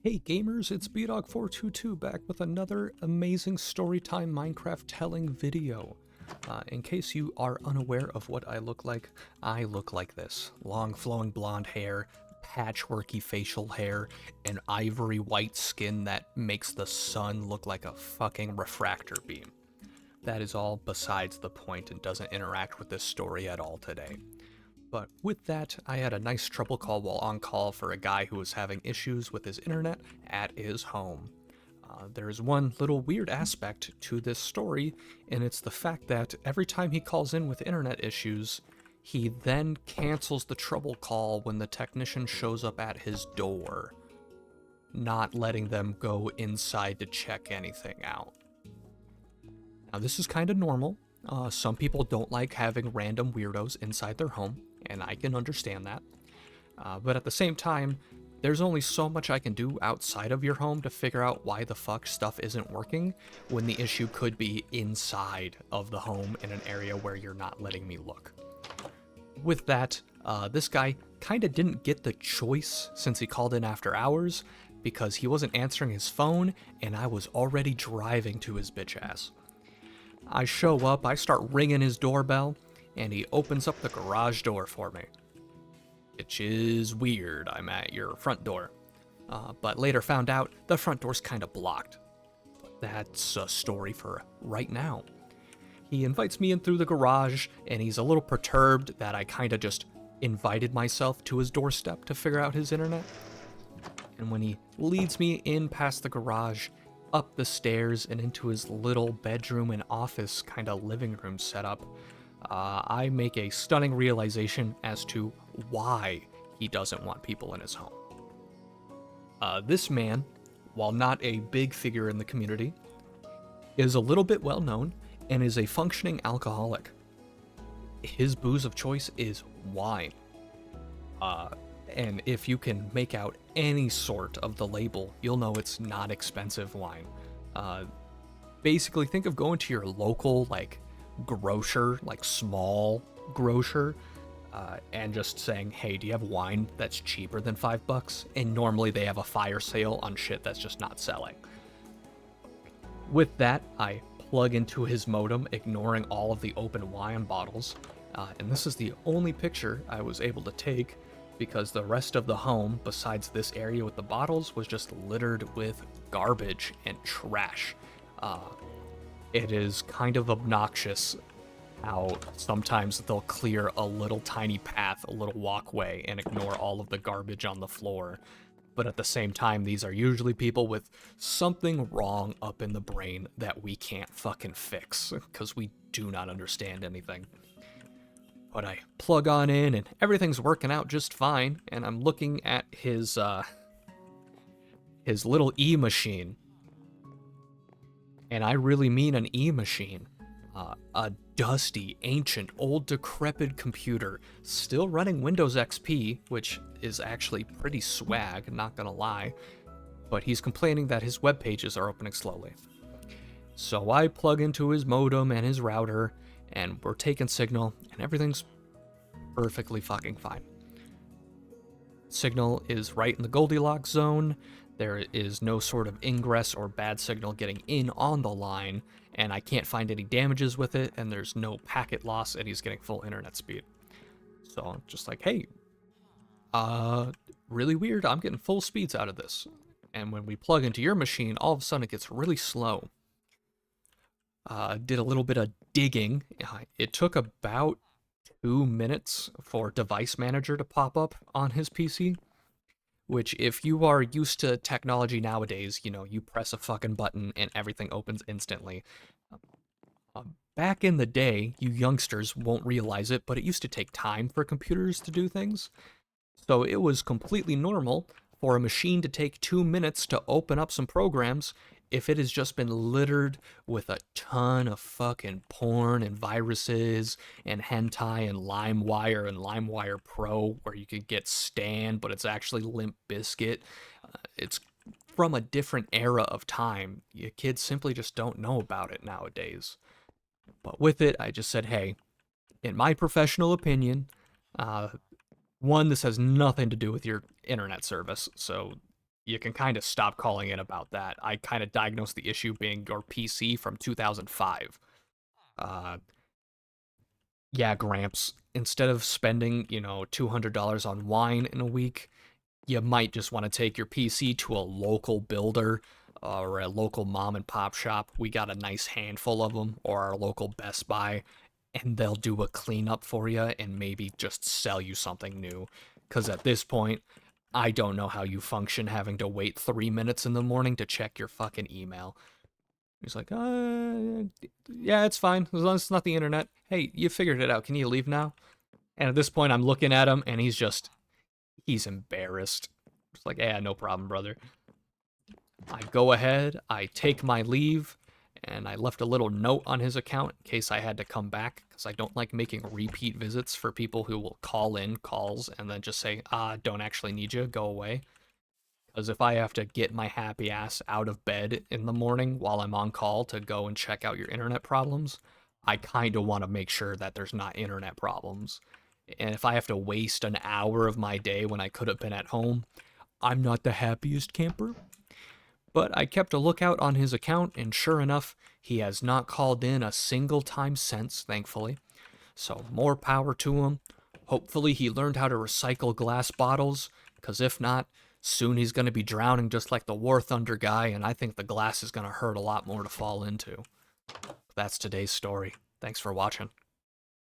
Hey gamers, it's BDog422 back with another amazing Storytime Minecraft telling video. In case you are unaware of what I look like this. Long flowing blonde hair, patchworky facial hair, and ivory white skin that makes the sun look like a fucking refractor beam. That is all besides the point and doesn't interact with this story at all today. But with that, I had a nice trouble call while on call for a guy who was having issues with his internet at his home. There's one little weird aspect to this story, and it's the fact that every time he calls in with internet issues, he then cancels the trouble call when the technician shows up at his door, not letting them go inside to check anything out. Now, this is kind of normal. Some people don't like having random weirdos inside their home, and I can understand that. But at the same time, there's only so much I can do outside of your home to figure out why the fuck stuff isn't working when the issue could be inside of the home in an area where you're not letting me look. With that, this guy kind of didn't get the choice since he called in after hours because he wasn't answering his phone and I was already driving to his bitch ass. I show up, I start ringing his doorbell, and he opens up the garage door for me. Which is weird, I'm at your front door. But later found out the front door's kinda blocked. But that's a story for right now. He invites me in through the garage, and he's a little perturbed that I kinda just invited myself to his doorstep to figure out his internet. And when he leads me in past the garage, up the stairs and into his little bedroom and office kind of living room setup, I make a stunning realization as to why he doesn't want people in his home. This man, while not a big figure in the community, is a little bit well known and is a functioning alcoholic. His booze of choice is wine. And if you can make out any sort of the label, you'll know it's not expensive wine. Basically, think of going to your local, grocer, small grocer, and just saying, hey, do you have wine that's cheaper than $5? And normally they have a fire sale on shit that's just not selling. With that, I plug into his modem, ignoring all of the open wine bottles. And this is the only picture I was able to take because the rest of the home, besides this area with the bottles, was just littered with garbage and trash. It is kind of obnoxious how sometimes they'll clear a little tiny path, a little walkway, and ignore all of the garbage on the floor. But at the same time, these are usually people with something wrong up in the brain that we can't fucking fix, because we do not understand anything. But I plug on in and everything's working out just fine, and I'm looking at his little eMachine. And I really mean an eMachine. A dusty, ancient, old decrepit computer, still running Windows XP, which is actually pretty swag, not gonna lie. But he's complaining that his web pages are opening slowly. So I plug into his modem and his router, and we're taking signal, and everything's perfectly fucking fine. Signal is right in the Goldilocks zone. There is no sort of ingress or bad signal getting in on the line, and I can't find any damages with it, and there's no packet loss, and he's getting full internet speed. So I'm just like, hey, really weird, I'm getting full speeds out of this. And when we plug into your machine, all of a sudden it gets really slow. Did a little bit of digging. It took about 2 minutes for Device Manager to pop up on his PC, which if you are used to technology nowadays, you press a fucking button and everything opens instantly. Back in the day, you youngsters won't realize it, but it used to take time for computers to do things. So it was completely normal for a machine to take 2 minutes to open up some programs if it has just been littered with a ton of fucking porn and viruses and hentai and LimeWire and LimeWire Pro, where you could get Stan, but it's actually Limp Bizkit. It's from a different era of time. You kids simply just don't know about it nowadays. But with it, I just said, hey, in my professional opinion, one, this has nothing to do with your internet service, so you can kind of stop calling in about that. I kind of diagnosed the issue being your PC from 2005. Uh, yeah, Gramps, instead of spending, $200 on wine in a week, you might just want to take your PC to a local builder or a local mom and pop shop. We got a nice handful of them, or our local Best Buy, and they'll do a cleanup for you and maybe just sell you something new. Because at this point, I don't know how you function having to wait 3 minutes in the morning to check your fucking email. He's like, yeah, it's fine. As long as it's not the internet. Hey, you figured it out. Can you leave now? And at this point, I'm looking at him, and he's embarrassed. It's like, yeah, no problem, brother. I go ahead, I take my leave, and I left a little note on his account in case I had to come back, because I don't like making repeat visits for people who will call in calls and then just say, don't actually need you, go away. Because if I have to get my happy ass out of bed in the morning while I'm on call to go and check out your internet problems, I kind of want to make sure that there's not internet problems. And if I have to waste an hour of my day when I could have been at home, I'm not the happiest camper. But I kept a lookout on his account, and sure enough, he has not called in a single time since, thankfully. So more power to him. Hopefully he learned how to recycle glass bottles, because if not, soon he's going to be drowning just like the War Thunder guy, and I think the glass is going to hurt a lot more to fall into. That's today's story. Thanks for watching.